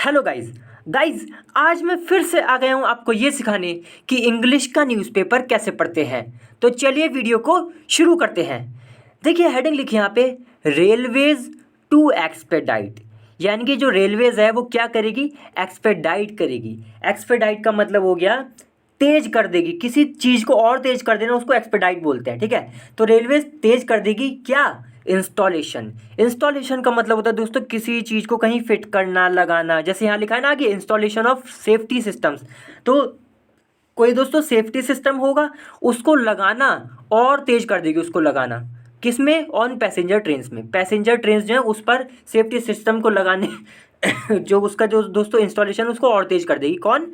Hello guys guys आज मैं फिर से आ गया हूँ आपको ये सिखाने कि इंग्लिश का न्यूज़पेपर कैसे पढ़ते हैं। तो चलिए वीडियो को शुरू करते हैं। देखिए हेडिंग लिखी यहाँ पे, रेलवेज टू एक्सपेडाइट। यानी कि जो रेलवेज है वो क्या करेगी, एक्सपेडाइट करेगी। एक्सपेडाइट का मतलब हो गया तेज कर देगी, किसी चीज़ को और तेज कर देना उसको एक्सपेडाइट बोलते हैं। ठीक है, तो रेलवे तेज कर देगी क्या, इंस्टॉलेशन। इंस्टॉलेशन का मतलब होता है दोस्तों किसी चीज़ को कहीं फिट करना, लगाना। जैसे यहाँ लिखा है ना कि इंस्टॉलेशन ऑफ सेफ्टी सिस्टम्स, तो कोई दोस्तों सेफ्टी सिस्टम होगा उसको लगाना और तेज कर देगी, उसको लगाना किसमें, ऑन पैसेंजर ट्रेन्स में। पैसेंजर ट्रेन्स जो है उस पर सेफ्टी सिस्टम को लगाने जो उसका जो दोस्तों इंस्टॉलेशन उसको और तेज कर देगी, कौन,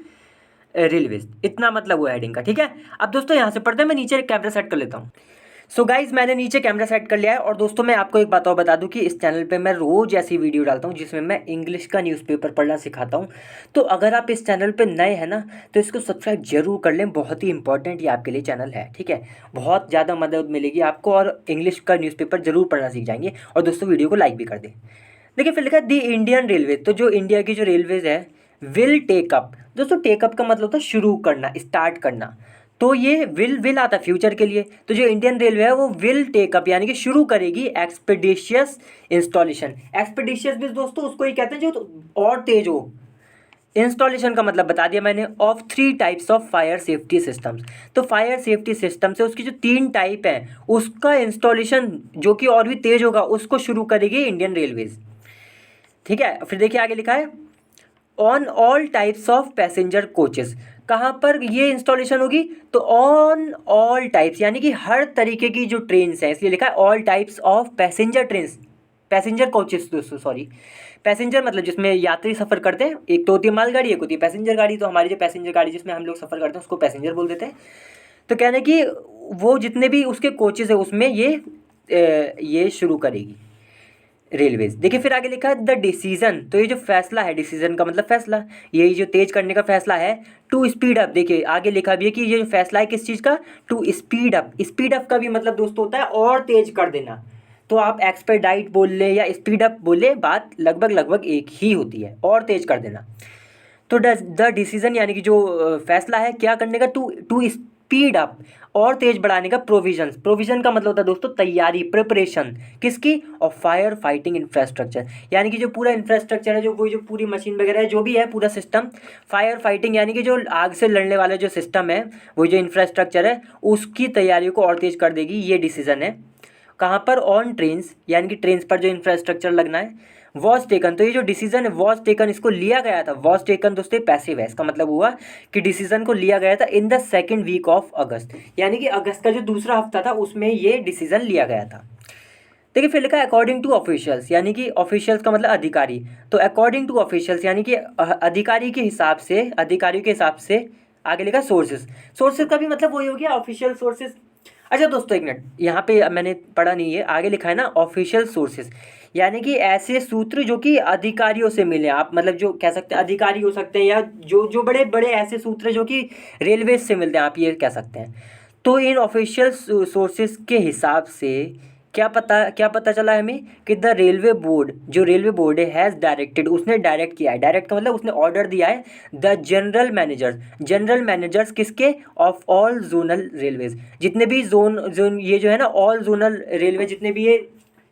रेलवेज। इतना मतलब वो हेडिंग का। ठीक है, अब दोस्तों यहाँ से पढ़ते हैं, मैं नीचे कैमरा सेट कर लेता हूँ। सो गाइज मैंने नीचे कैमरा सेट कर लिया है। और दोस्तों मैं आपको एक बात और बता दूं कि इस चैनल पे मैं रोज़ ऐसी वीडियो डालता हूं जिसमें मैं इंग्लिश का न्यूज़पेपर पढ़ना सिखाता हूं। तो अगर आप इस चैनल पे नए हैं ना तो इसको सब्सक्राइब जरूर कर लें, बहुत ही इंपॉर्टेंट ये आपके लिए चैनल है। ठीक है, बहुत ज़्यादा मदद मिलेगी आपको और इंग्लिश का न्यूज़पेपर जरूर पढ़ना सीख जाएंगे। और दोस्तों वीडियो को लाइक भी कर दें। देखिए फिर लिखा है दी इंडियन रेलवे, तो जो इंडिया की जो रेलवेज है विल टेक अप। दोस्तों टेकअप का मतलब होता है शुरू करना, स्टार्ट करना। तो ये विल आता है फ्यूचर के लिए। तो जो इंडियन रेलवे है वो विल टेकअप यानी कि शुरू करेगी एक्सपेडिशियस इंस्टॉलेशन। एक्सपेडिशियस भी दोस्तों उसको ही कहते हैं जो और तेज हो। इंस्टॉलेशन का मतलब बता दिया मैंने, of 3 types of fire safety systems. तो फायर सेफ्टी सिस्टम से उसकी जो 3 टाइप हैं उसका इंस्टॉलेशन जो कि और भी तेज होगा उसको शुरू करेगी इंडियन रेलवेज। ठीक है, फिर देखिए आगे लिखा है on all types of passenger coaches. कहाँ पर ये इंस्टॉलेशन होगी, तो ऑन ऑल टाइप्स यानी कि हर तरीके की जो ट्रेन्स हैं, इसलिए लिखा है all types of passenger trains, passenger coaches दोस्तों, सॉरी पैसेंजर मतलब जिसमें यात्री सफ़र करते हैं। एक तो होती है मालगाड़ी, एक होती है पैसेंजर गाड़ी। तो हमारी जो पैसेंजर गाड़ी जिसमें हम लोग सफ़र करते हैं उसको पैसेंजर बोल देते हैं। तो कहने कि वो जितने भी उसके कोचेस है उसमें ये शुरू करेगी रेलवेज। देखिए फिर आगे लिखा है द डिसीजन, तो ये जो फैसला है, डिसीजन का मतलब फैसला, यही जो तेज करने का फैसला है। टू स्पीड अप, देखिए आगे लिखा भी है कि ये जो फैसला है किस चीज़ का, to speed up. Speed up का भी मतलब दोस्तों होता है और तेज कर देना। तो आप एक्सपेडाइट बोल ले या स्पीड अप बोले, बात लगभग लगभग एक ही होती है, और तेज कर देना। तो द डिसीजन यानी कि जो फैसला है क्या करने का, टू टू स्पीड अप, और तेज बढ़ाने का प्रोविजन। प्रोविजन का मतलब होता है दोस्तों तैयारी, प्रिपरेशन किसकी, ऑफ फायर फाइटिंग इंफ्रास्ट्रक्चर। यानी कि जो पूरा इंफ्रास्ट्रक्चर है, जो वो जो पूरी मशीन वगैरह है, जो भी है पूरा सिस्टम, फायर फाइटिंग यानी कि जो आग से लड़ने वाला जो सिस्टम है, वो जो इंफ्रास्ट्रक्चर है उसकी तैयारियों को और तेज कर देगी। ये डिसीजन है कहाँ पर, ऑन ट्रेन्स यानी कि ट्रेन्स पर जो इंफ्रास्ट्रक्चर लगना है। वॉज टेकन, तो ये जो डिसीजन है वॉज टेकन, इसको लिया गया था। वॉज टेकन दोस्तों पैसिव है, इसका मतलब हुआ कि डिसीजन को लिया गया था in the second week of August, यानी कि अगस्त का जो दूसरा हफ्ता था उसमें ये डिसीजन लिया गया था। देखिए फिर लिखा है अकॉर्डिंग टू ऑफिशियल्स, यानी कि ऑफिशियल्स का मतलब अधिकारी। तो अकॉर्डिंग टू ऑफिशियल्स यानी कि अधिकारी के हिसाब से, अधिकारियों के हिसाब से। आगे लिखा सोर्सेज, सोर्सेज का भी मतलब वही हो गया ऑफिशियल सोर्सेज। अच्छा दोस्तों एक मिनट, यहाँ पे मैंने पढ़ा नहीं है, आगे लिखा है ना ऑफिशियल सोर्सेज, यानी कि ऐसे सूत्र जो कि अधिकारियों से मिले। आप मतलब जो कह सकते हैं अधिकारी हो सकते हैं, या जो जो बड़े बड़े ऐसे सूत्र जो कि रेलवे से मिलते हैं, आप ये कह सकते हैं। तो इन ऑफिशियल सोर्सेज के हिसाब से क्या पता चला हमें कि द रेलवे बोर्ड, जो रेलवे बोर्ड है, हैज़ डायरेक्टेड, उसने डायरेक्ट किया है। डायरेक्ट का मतलब उसने ऑर्डर दिया है। द जनरल मैनेजर्स किसके, ऑफ ऑल जोनल रेलवेज, जितने भी जोन ये जो है ना ऑल जोनल रेलवे, जितने भी ये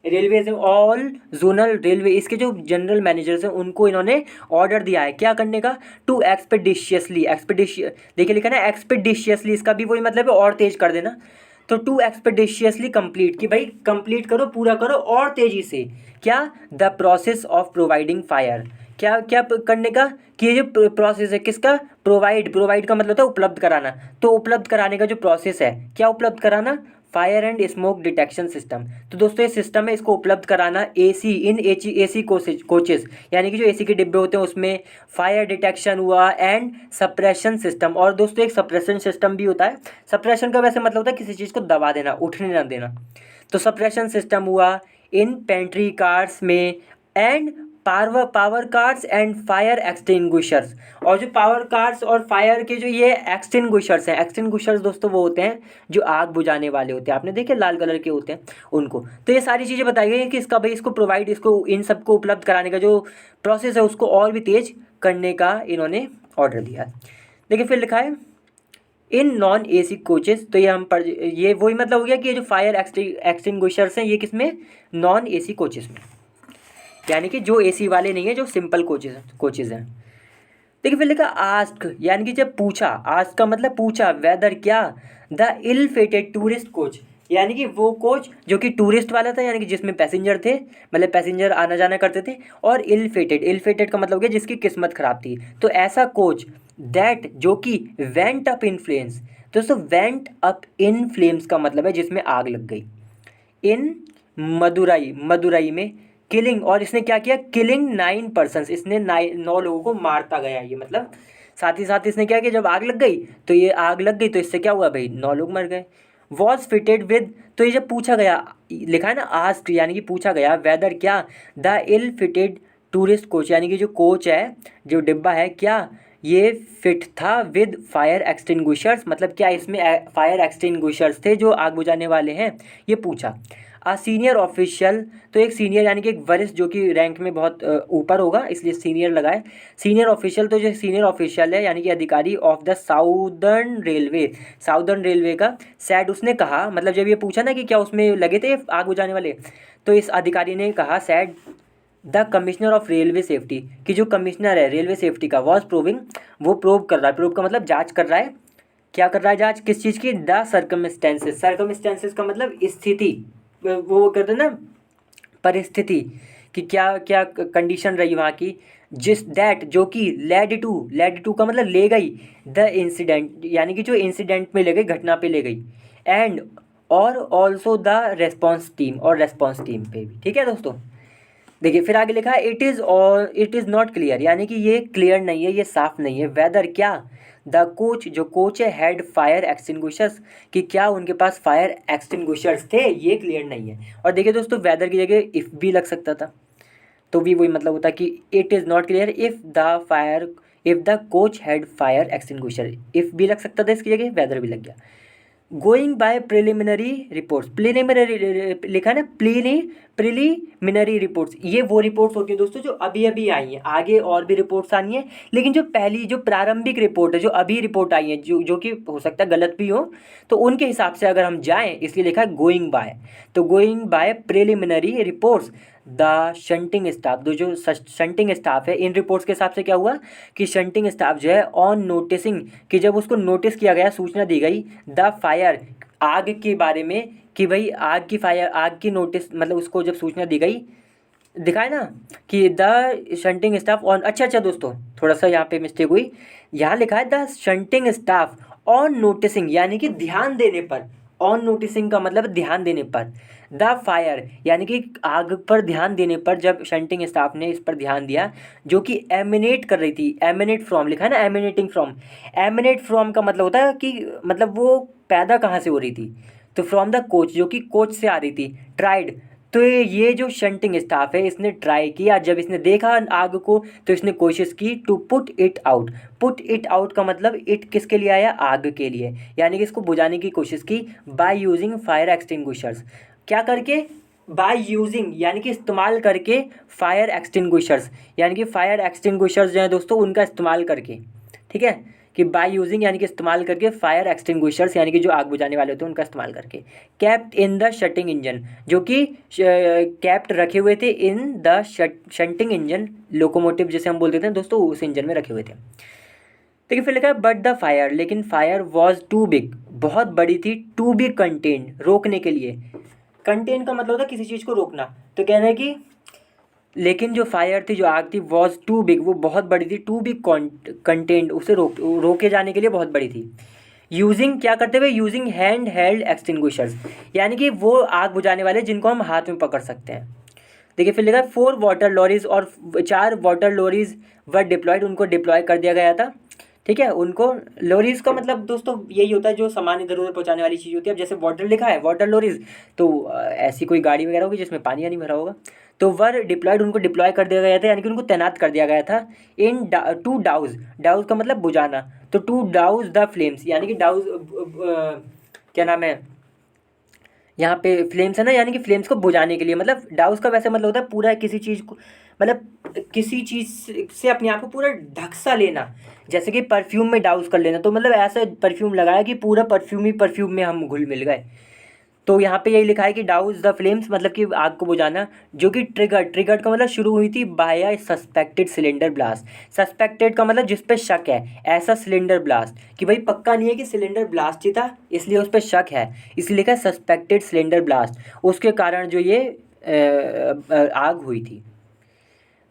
रेलवेज हैं, ऑल जोनल रेलवे, इसके जो जनरल मैनेजर्स हैं उनको इन्होंने ऑर्डर दिया है क्या करने का, टू एक्सपेडिशियसली, देखिए लिखा ना एक्सपेडिशियसली, इसका भी वही मतलब है और तेज कर देना। तो टू एक्सपेडिशियसली कंप्लीट, कि भाई कंप्लीट करो, पूरा करो और तेजी से। क्या, the process of providing fire, क्या क्या करने का, कि ये जो प्रोसेस है किसका, प्रोवाइड का मतलब होता है उपलब्ध कराना। तो उपलब्ध कराने का जो प्रोसेस है, क्या उपलब्ध कराना, fire and smoke detection system. तो दोस्तों ये सिस्टम है, इसको उपलब्ध कराना एसी इन एसी कोचेस, यानी कि जो एसी के डिब्बे होते हैं उसमें फायर डिटेक्शन हुआ, एंड सप्रेशन सिस्टम। और दोस्तों एक सप्रेशन सिस्टम भी होता है। सप्रेशन का वैसे मतलब होता है किसी चीज़ को दबा देना, उठने ना देना। तो सप्रेशन सिस्टम हुआ इन पेंट्री कार्स में, and power cars and fire extinguishers. और जो पावर कार्स और फायर के जो ये एक्सटिंग्विशर्स हैं, एक्सटिंग्विशर्स दोस्तों वो होते हैं जो आग बुझाने वाले होते हैं, आपने देखे लाल कलर के होते हैं उनको। तो ये सारी चीज़ें बताई गई हैं कि इसका भाई इसको प्रोवाइड, इसको इन सबको उपलब्ध कराने का जो प्रोसेस है उसको और भी तेज करने का इन्होंने ऑर्डर दिया। देखिए फिर लिखा है इन नॉन एसी कोचेस, तो ये हम पर ये वही मतलब हो गया कि ये जो फायर एक्सटिंग्विशर्स हैं ये किस में, नॉन एसी कोचेस में, यानी कि जो एसी वाले नहीं है, जो सिंपल कोचेस हैं। देखिए फिर लिखा आस्क, यानी कि जब पूछा, आस्क का मतलब पूछा, वेदर क्या, the ill fated tourist coach, यानी कि वो कोच जो कि टूरिस्ट वाला था, यानी कि जिसमें पैसेंजर थे, मतलब पैसेंजर आना जाना करते थे, और इल फेटेड, इल फेटेड का मतलब हो गया जिसकी किस्मत खराब थी, तो ऐसा कोच दैट जो कि वेंट अप इन फ्लेम्स। दोस्तों वेंट अप इन फ्लेम्स का मतलब है जिसमें आग लग गई। इन मदुराई, मदुराई में किलिंग, और इसने क्या किया, किलिंग 9 पर्सन्स, इसने 9 लोगों को मारता गया। ये मतलब साथ ही साथ इसने क्या किया, जब आग लग गई तो ये आग लग गई तो इससे क्या हुआ भाई, 9 लोग मर गए। वॉज फिटेड विद, तो ये जब पूछा गया, लिखा है ना आस्क, यानी कि पूछा गया, वेदर क्या, the ill fated tourist coach, यानी कि जो कोच है, जो डिब्बा है, क्या ये फिट था विद फायर एक्सटिंग्विशर्स, मतलब क्या इसमें फायर एक्सटिंग्विशर्स थे जो आग बुझाने वाले हैं, ये पूछा। सीनियर ऑफिशियल, तो एक सीनियर यानी कि एक वरिष्ठ जो कि रैंक में बहुत ऊपर होगा, इसलिए सीनियर लगाए। सीनियर ऑफिशियल, तो जो सीनियर ऑफिशियल है यानी कि अधिकारी of the southern railway, southern railway का, सैड, उसने कहा, मतलब जब ये पूछा ना कि क्या उसमें लगे थे आग बुझाने वाले, तो इस अधिकारी ने कहा, sad the commissioner of railway safety, कि जो कमिश्नर है रेलवे सेफ्टी का, वॉज प्रूविंग, वो प्रूव कर रहा है, प्रूव का मतलब जांच कर रहा है, क्या कर रहा है जांच, किस चीज़ की, द सर्कमस्टेंसेस, सर्कमस्टेंसेस का मतलब स्थिति, वो कहते हैं ना परिस्थिति, कि क्या क्या कंडीशन रही वहाँ की, जिस दैट जो कि लेड टू का मतलब ले गई, द इंसिडेंट, यानी कि जो इंसिडेंट में ले गई, घटना पे ले गई, एंड और ऑल्सो द रेस्पॉन्स टीम, और रेस्पॉन्स टीम पे भी। ठीक है दोस्तों, देखिए फिर आगे लिखा है इट इज़ नॉट क्लियर, यानी कि ये क्लियर नहीं है, ये साफ नहीं है, वेदर क्या, द कोच, जो कोच है, हैड फायर एक्सटिंग्विशर्स, कि क्या उनके पास फायर एक्सटिंग्विशर्स थे, ये क्लियर नहीं है। और देखिए दोस्तों वेदर की जगह इफ़ भी लग सकता था, तो भी वही मतलब होता कि it is not clear if the coach had fire extinguisher, if भी लग सकता था इसकी जगह, वेदर भी लग गया। Going by preliminary reports, preliminary लिखा है ना, प्रिलिमिनरी रिपोर्ट्स, ये वो रिपोर्ट्स होती हैं दोस्तों जो अभी अभी आई हैं, आगे और भी रिपोर्ट्स आनी है, लेकिन जो पहली जो प्रारंभिक रिपोर्ट है, जो अभी रिपोर्ट आई है, जो कि हो सकता है गलत भी हो, तो उनके हिसाब से अगर हम जाएँ, इसलिए लिखा है गोइंग बाय, तो going by preliminary reports the shunting staff, जो शंटिंग स्टाफ है, इन रिपोर्ट्स के हिसाब से क्या हुआ कि शंटिंग स्टाफ जो है ऑन नोटिसिंग, कि जब उसको नोटिस किया गया, सूचना दी गई, द फायर, आग के बारे में, कि भाई आग की फायर, आग की नोटिस, मतलब उसको जब सूचना दी गई, दिखाए ना कि द शंटिंग स्टाफ ऑन, अच्छा दोस्तों थोड़ा सा यहाँ पे मिस्टेक हुई, यहाँ लिखा है the shunting staff on noticing, यानी कि ध्यान देने पर, ऑन नोटिसिंग का मतलब ध्यान देने पर, द फायर, यानी कि आग पर ध्यान देने पर, जब शंटिंग स्टाफ ने इस पर ध्यान दिया, जो कि एमिनेट कर रही थी, एमिनेट फ्रॉम लिखा है ना, एमिनेटिंग फ्रॉम, एमिनेट फ्रॉम का मतलब होता है कि मतलब वो पैदा कहाँ से हो रही थी, तो फ्रॉम द कोच, जो कि कोच से आ रही थी, ट्राइड, तो ये जो शंटिंग स्टाफ है इसने ट्राई किया, जब इसने देखा आग को तो इसने कोशिश की टू पुट इट आउट का मतलब इट किसके लिए आया, आग के लिए, यानी कि इसको बुझाने की कोशिश की, बाय यूजिंग फायर एक्सटिंग्विशर्स, क्या करके, बाय यूजिंग यानी कि इस्तेमाल करके, फायर एक्सटिंग्विशर्स, यानी कि फायर एक्सटिंग्विशर्स जो है दोस्तों उनका इस्तेमाल करके, ठीक है, कि बाय यूजिंग यानी कि इस्तेमाल करके, फायर एक्सटिंग्विशर्स यानी कि जो आग बुझाने वाले होते हैं उनका इस्तेमाल करके, kept in the shunting engine, जो कि कैप्ट रखे हुए थे in the shunting engine, locomotive जैसे हम बोलते थे दोस्तों, उस इंजन में रखे हुए थे। देखिए फिर लिखा है बट द फायर, लेकिन फायर वॉज टू बिग, बहुत बड़ी थी, टू बी कंटेन, रोकने के लिए, कंटेन का मतलब होता है किसी चीज़ को रोकना, तो कहना है कि लेकिन जो फायर थी, जो आग थी, वॉज टू बिग, वो बहुत बड़ी थी, टू बी कंटेंट, उसे रोके जाने के लिए बहुत बड़ी थी। यूजिंग क्या करते हुए, यूजिंग हैंड हेल्ड एक्सटिंग्विशर्स, यानी कि वो आग बुझाने वाले जिनको हम हाथ में पकड़ सकते हैं। देखिए फिर लिखा है 4 वाटर लॉरीज, और 4 वाटर लॉरीज वर डिप्लॉयड, उनको डिप्लॉय कर दिया गया था, ठीक है, उनको, लॉरीज का मतलब दोस्तों यही होता है जो सामान इधर उधर पहुंचाने वाली चीज़ होती है। अब जैसे वाटर लिखा है, वाटर लॉरीज, तो ऐसी कोई गाड़ी वगैरह होगी जिसमें पानी या नहीं भरा होगा, तो वर डिप्लॉयड, उनको डिप्लॉय कर दिया गया था, यानी कि उनको तैनात कर दिया गया था, इन टू डाउज, डाउज का मतलब बुझाना, तो टू डाउज द फ्लेम्स, यानी कि डाउज क्या नाम है, यहाँ पे फ्लेम्स है ना, यानी कि फ्लेम्स को बुझाने के लिए, मतलब डाउस का वैसे मतलब होता है पूरा किसी चीज़ को, मतलब किसी चीज़ से अपने आप को पूरा ढक सा लेना, जैसे कि परफ्यूम में डाउस कर लेना। तो मतलब ऐसा परफ्यूम लगाया कि पूरा परफ्यूम ही परफ्यूम में हम घुल मिल गए। तो यहाँ पे यही लिखा है कि डाउस द फ्लेम्स, मतलब कि आग को बुझाना, जो कि ट्रिगर्ड का मतलब शुरू हुई थी by a suspected cylinder blast. Suspected का मतलब जिस पे शक है, ऐसा सिलेंडर ब्लास्ट कि भाई पक्का नहीं है कि सिलेंडर ब्लास्ट ही था, इसलिए उस पर शक है, इसलिए लिखा है सस्पेक्टेड सिलेंडर ब्लास्ट। उसके कारण जो ये आग हुई थी।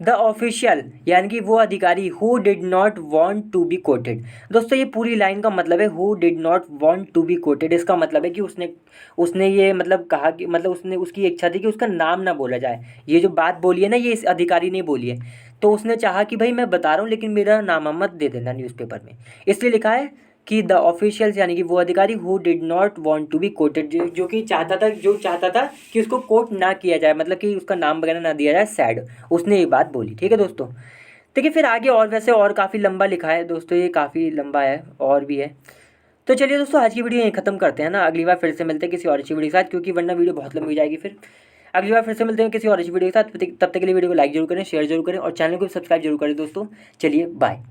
द ऑफिशियल, यानी कि वो अधिकारी who did not want to be quoted. दोस्तों ये पूरी लाइन का मतलब है who did not want to be quoted. इसका मतलब है कि उसने उसने ये मतलब कहा कि मतलब उसने उसकी इच्छा थी कि उसका नाम ना बोला जाए। ये जो बात बोली है ना, ये इस अधिकारी ने बोली है। तो उसने चाहा कि भाई मैं बता रहा हूँ लेकिन मेरा नाम मत दे देना न्यूज़पेपर में, इसलिए लिखा है कि द ऑफिशियल्स, यानी कि वो अधिकारी who did not want to be quoted, जो कि चाहता था कि उसको कोट ना किया जाए, मतलब कि उसका नाम वगैरह ना दिया जाए, सैड, उसने ये बात बोली। ठीक है दोस्तों। देखिए फिर आगे और वैसे और काफ़ी लंबा लिखा है दोस्तों, ये काफ़ी लंबा है और भी है। तो चलिए दोस्तों आज की वीडियो यहीं खत्म करते हैं ना, अगली बार फिर से मिलते हैं किसी और अच्छी वीडियो के साथ, क्योंकि वरना वीडियो बहुत लंबी हो जाएगी। फिर अगली बार फिर से मिलते हैं किसी और अच्छी वीडियो के साथ। तब तक के लिए वीडियो को लाइक जरूर करें, शेयर जरूर करें और चैनल को सब्सक्राइब जरूर करें दोस्तों। चलिए बाय।